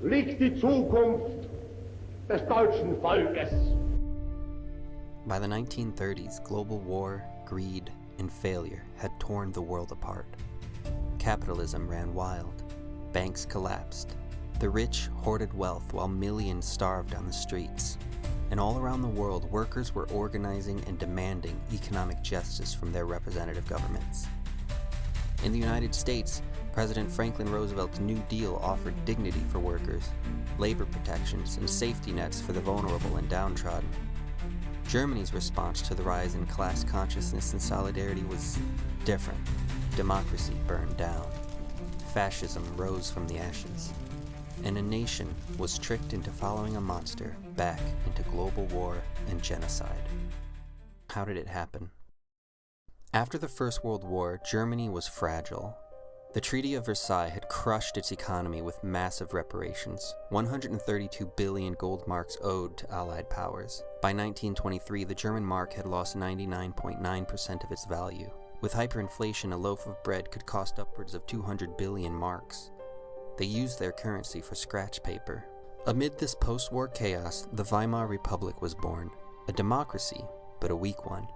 liegt die Zukunft des deutschen Volkes. By the 1930s, global war, greed, and failure had torn the world apart. Capitalism ran wild. Banks collapsed. The rich hoarded wealth while millions starved on the streets. And all around the world, workers were organizing and demanding economic justice from their representative governments. In the United States, President Franklin Roosevelt's New Deal offered dignity for workers, labor protections, and safety nets for the vulnerable and downtrodden. Germany's response to the rise in class consciousness and solidarity was different. Democracy burned down. Fascism rose from the ashes. And a nation was tricked into following a monster back into global war and genocide. How did it happen? After the First World War, Germany was fragile. The Treaty of Versailles had crushed its economy with massive reparations, 132 billion gold marks owed to Allied powers. By 1923, the German mark had lost 99.9% of its value. With hyperinflation, a loaf of bread could cost upwards of 200 billion marks. They used their currency for scratch paper. Amid this post-war chaos, the Weimar Republic was born, a democracy, but a weak one.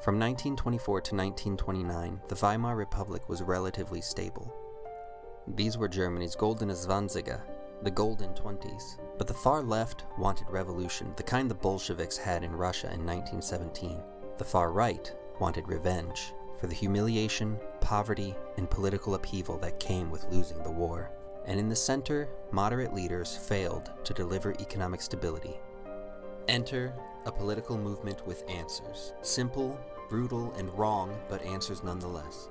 From 1924 to 1929, the Weimar Republic was relatively stable. These were Germany's Goldene Zwanziger, the Golden Twenties, but the far left wanted revolution, the kind the Bolsheviks had in Russia in 1917. The far right wanted revenge for the humiliation, poverty, and political upheaval that came with losing the war. And in the center, moderate leaders failed to deliver economic stability. Enter a political movement with answers. Simple, brutal, and wrong, but answers nonetheless.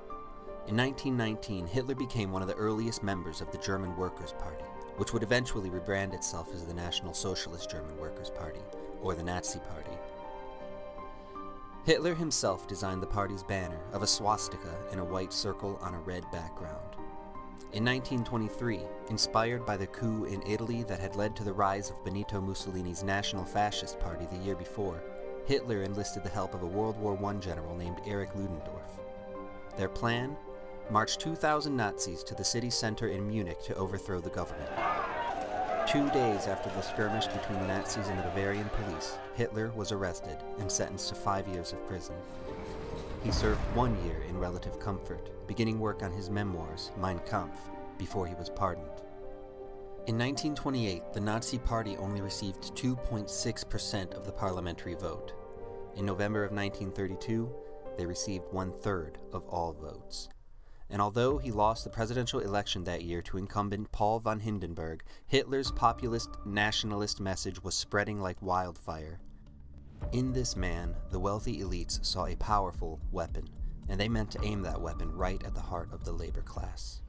In 1919, Hitler became one of the earliest members of the German Workers' Party, which would eventually rebrand itself as the National Socialist German Workers' Party, or the Nazi Party. Hitler himself designed the party's banner of a swastika in a white circle on a red background. In 1923, inspired by the coup in Italy that had led to the rise of Benito Mussolini's National Fascist Party the year before, Hitler enlisted the help of a World War I general named Erich Ludendorff. Their plan? March 2,000 Nazis to the city center in Munich to overthrow the government. 2 days after the skirmish between the Nazis and the Bavarian police, Hitler was arrested and sentenced to 5 years of prison. He served 1 year in relative comfort, beginning work on his memoirs, Mein Kampf, before he was pardoned. In 1928, the Nazi Party only received 2.6% of the parliamentary vote. In November of 1932, they received 1/3 of all votes. And although he lost the presidential election that year to incumbent Paul von Hindenburg, Hitler's populist nationalist message was spreading like wildfire. In this man, the wealthy elites saw a powerful weapon, and they meant to aim that weapon right at the heart of the labor class.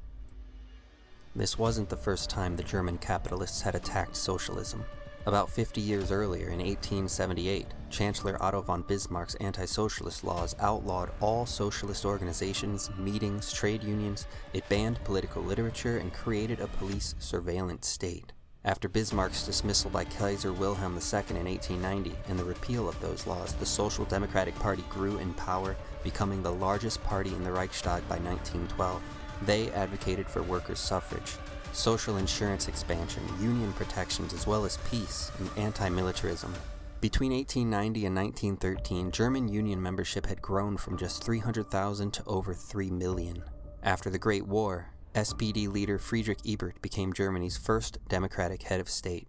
This wasn't the first time the German capitalists had attacked socialism. About 50 years earlier, in 1878, Chancellor Otto von Bismarck's anti-socialist laws outlawed all socialist organizations, meetings, trade unions. It banned political literature and created a police surveillance state. After Bismarck's dismissal by Kaiser Wilhelm II in 1890 and the repeal of those laws, the Social Democratic Party grew in power, becoming the largest party in the Reichstag by 1912. They advocated for workers' suffrage, social insurance expansion, union protections, as well as peace and anti-militarism. Between 1890 and 1913, German union membership had grown from just 300,000 to over 3 million. After the Great War, SPD leader Friedrich Ebert became Germany's first democratic head of state.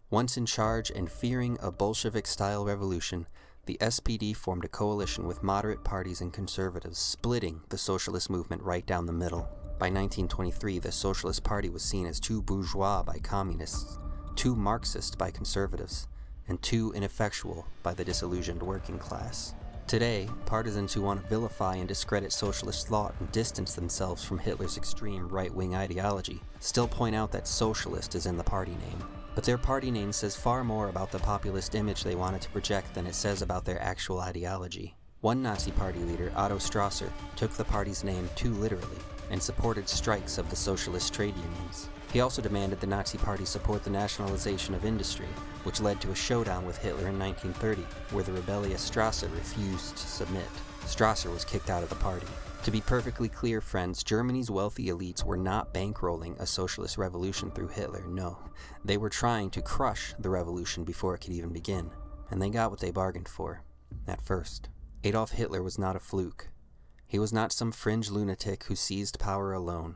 Once in charge and fearing a Bolshevik-style revolution, the SPD formed a coalition with moderate parties and conservatives, splitting the socialist movement right down the middle. By 1923, the Socialist Party was seen as too bourgeois by communists, too Marxist by conservatives, and too ineffectual by the disillusioned working class. Today, partisans who want to vilify and discredit socialist thought and distance themselves from Hitler's extreme right-wing ideology still point out that socialist is in the party name. But their party name says far more about the populist image they wanted to project than it says about their actual ideology. One Nazi party leader, Otto Strasser, took the party's name too literally and supported strikes of the socialist trade unions. He also demanded the Nazi Party support the nationalization of industry, which led to a showdown with Hitler in 1930, where the rebellious Strasser refused to submit. Strasser was kicked out of the party. To be perfectly clear, friends, Germany's wealthy elites were not bankrolling a socialist revolution through Hitler, no. They were trying to crush the revolution before it could even begin. And they got what they bargained for, at first. Adolf Hitler was not a fluke. He was not some fringe lunatic who seized power alone.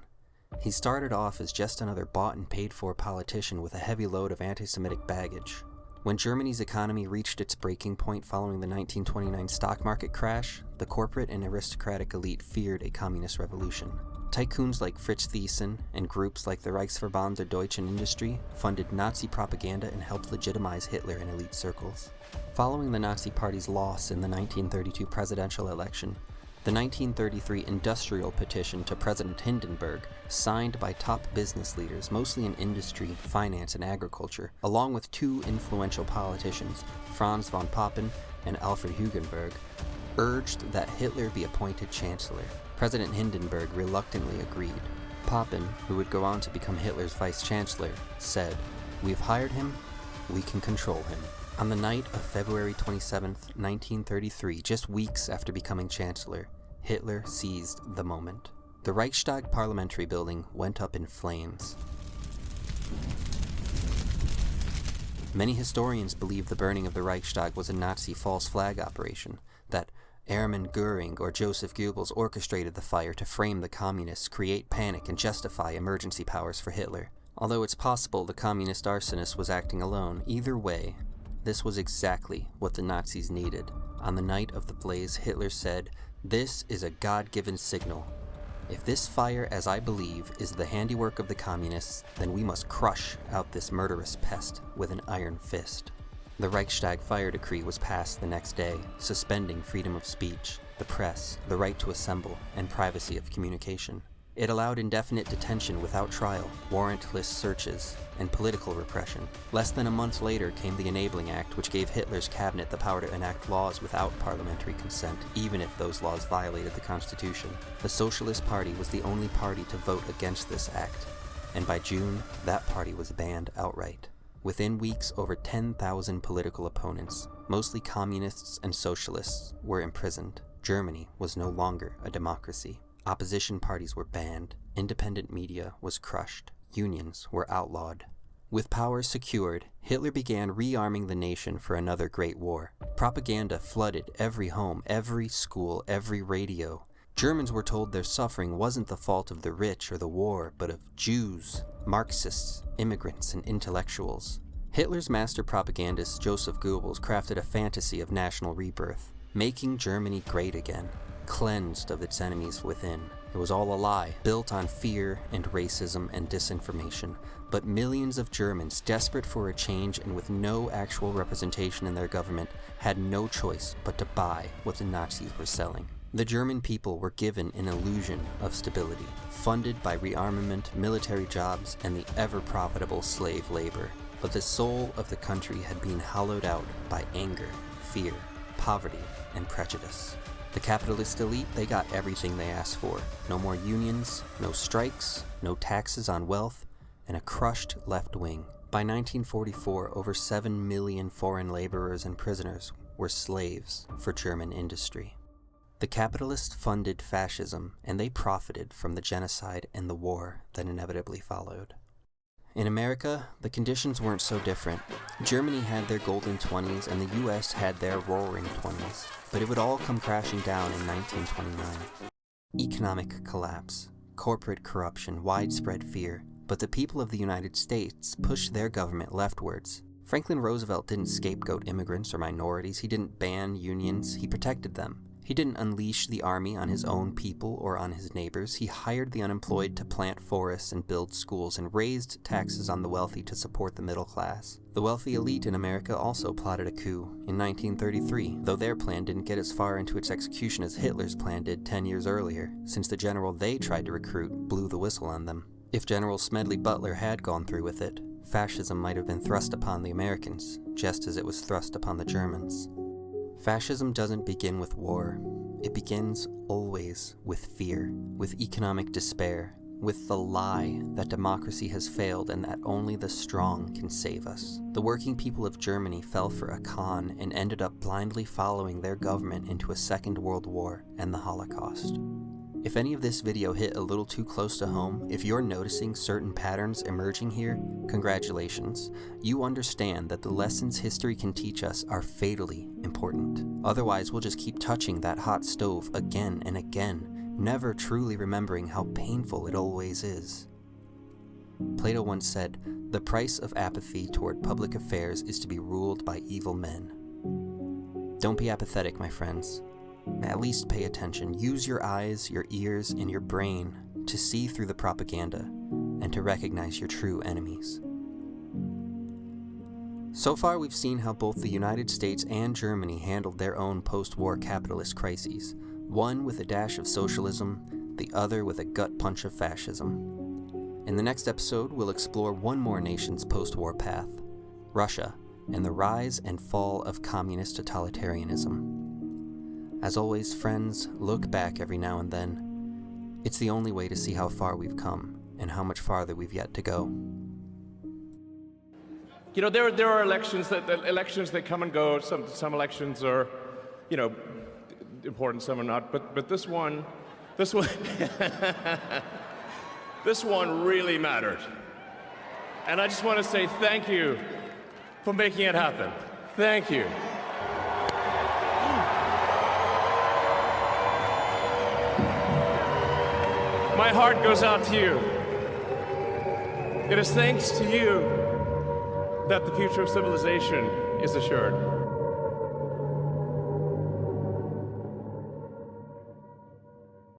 He started off as just another bought and paid for politician with a heavy load of anti-Semitic baggage. When Germany's economy reached its breaking point following the 1929 stock market crash, the corporate and aristocratic elite feared a communist revolution. Tycoons like Fritz Thyssen and groups like the Reichsverband der Deutschen Industrie funded Nazi propaganda and helped legitimize Hitler in elite circles. Following the Nazi Party's loss in the 1932 presidential election, the 1933 industrial petition to President Hindenburg, signed by top business leaders, mostly in industry, finance, and agriculture, along with two influential politicians, Franz von Papen and Alfred Hugenberg, urged that Hitler be appointed chancellor. President Hindenburg reluctantly agreed. Papen, who would go on to become Hitler's vice-chancellor, said, "We've hired him, we can control him." On the night of February 27, 1933, just weeks after becoming chancellor, Hitler seized the moment. The Reichstag parliamentary building went up in flames. Many historians believe the burning of the Reichstag was a Nazi false flag operation, that Hermann Göring or Joseph Goebbels orchestrated the fire to frame the communists, create panic, and justify emergency powers for Hitler. Although it's possible the communist arsonist was acting alone, either way, this was exactly what the Nazis needed. On the night of the blaze, Hitler said, "This is a God-given signal. If this fire, as I believe, is the handiwork of the communists, then we must crush out this murderous pest with an iron fist." The Reichstag fire decree was passed the next day, suspending freedom of speech, the press, the right to assemble, and privacy of communication. It allowed indefinite detention without trial, warrantless searches, and political repression. Less than a month later came the Enabling Act, which gave Hitler's cabinet the power to enact laws without parliamentary consent, even if those laws violated the Constitution. The Socialist Party was the only party to vote against this act, and by June, that party was banned outright. Within weeks, over 10,000 political opponents, mostly communists and socialists, were imprisoned. Germany was no longer a democracy. Opposition parties were banned, independent media was crushed, unions were outlawed. With power secured, Hitler began rearming the nation for another great war. Propaganda flooded every home, every school, every radio. Germans were told their suffering wasn't the fault of the rich or the war, but of Jews, Marxists, immigrants, and intellectuals. Hitler's master propagandist Joseph Goebbels crafted a fantasy of national rebirth, making Germany great again, cleansed of its enemies within. It was all a lie, built on fear and racism and disinformation, but millions of Germans, desperate for a change and with no actual representation in their government, had no choice but to buy what the Nazis were selling. The German people were given an illusion of stability, funded by rearmament, military jobs, and the ever-profitable slave labor. But the soul of the country had been hollowed out by anger, fear, poverty, and prejudice. The capitalist elite, they got everything they asked for. No more unions, no strikes, no taxes on wealth, and a crushed left wing. By 1944, over 7 million foreign laborers and prisoners were slaves for German industry. The capitalists funded fascism, and they profited from the genocide and the war that inevitably followed. In America, the conditions weren't so different. Germany had their golden 20s, and the US had their roaring 20s. But it would all come crashing down in 1929. Economic collapse, corporate corruption, widespread fear. But the people of the United States pushed their government leftwards. Franklin Roosevelt didn't scapegoat immigrants or minorities. He didn't ban unions. He protected them. He didn't unleash the army on his own people or on his neighbors. He hired the unemployed to plant forests and build schools, and raised taxes on the wealthy to support the middle class. The wealthy elite in America also plotted a coup in 1933, though their plan didn't get as far into its execution as Hitler's plan did 10 years earlier, since the general they tried to recruit blew the whistle on them. If General Smedley Butler had gone through with it, fascism might have been thrust upon the Americans, just as it was thrust upon the Germans. Fascism doesn't begin with war. It begins always with fear, with economic despair, with the lie that democracy has failed and that only the strong can save us. The working people of Germany fell for a con and ended up blindly following their government into a Second World War and the Holocaust. If any of this video hit a little too close to home, if you're noticing certain patterns emerging here, congratulations. You understand that the lessons history can teach us are fatally important. Otherwise, we'll just keep touching that hot stove again and again, never truly remembering how painful it always is. Plato once said, "The price of apathy toward public affairs is to be ruled by evil men." Don't be apathetic, my friends. At least pay attention. Use your eyes, your ears, and your brain to see through the propaganda and to recognize your true enemies. So far, we've seen how both the United States and Germany handled their own post-war capitalist crises, one with a dash of socialism, the other with a gut punch of fascism. In the next episode, we'll explore one more nation's post-war path, Russia, and the rise and fall of communist totalitarianism. As always, friends, look back every now and then. It's the only way to see how far we've come and how much farther we've yet to go. You know, there are elections that come and go. Some elections are, you know, important, some are not. But this one, this one really mattered. And I just want to say thank you for making it happen. Thank you. My heart goes out to you. It is thanks to you that the future of civilization is assured.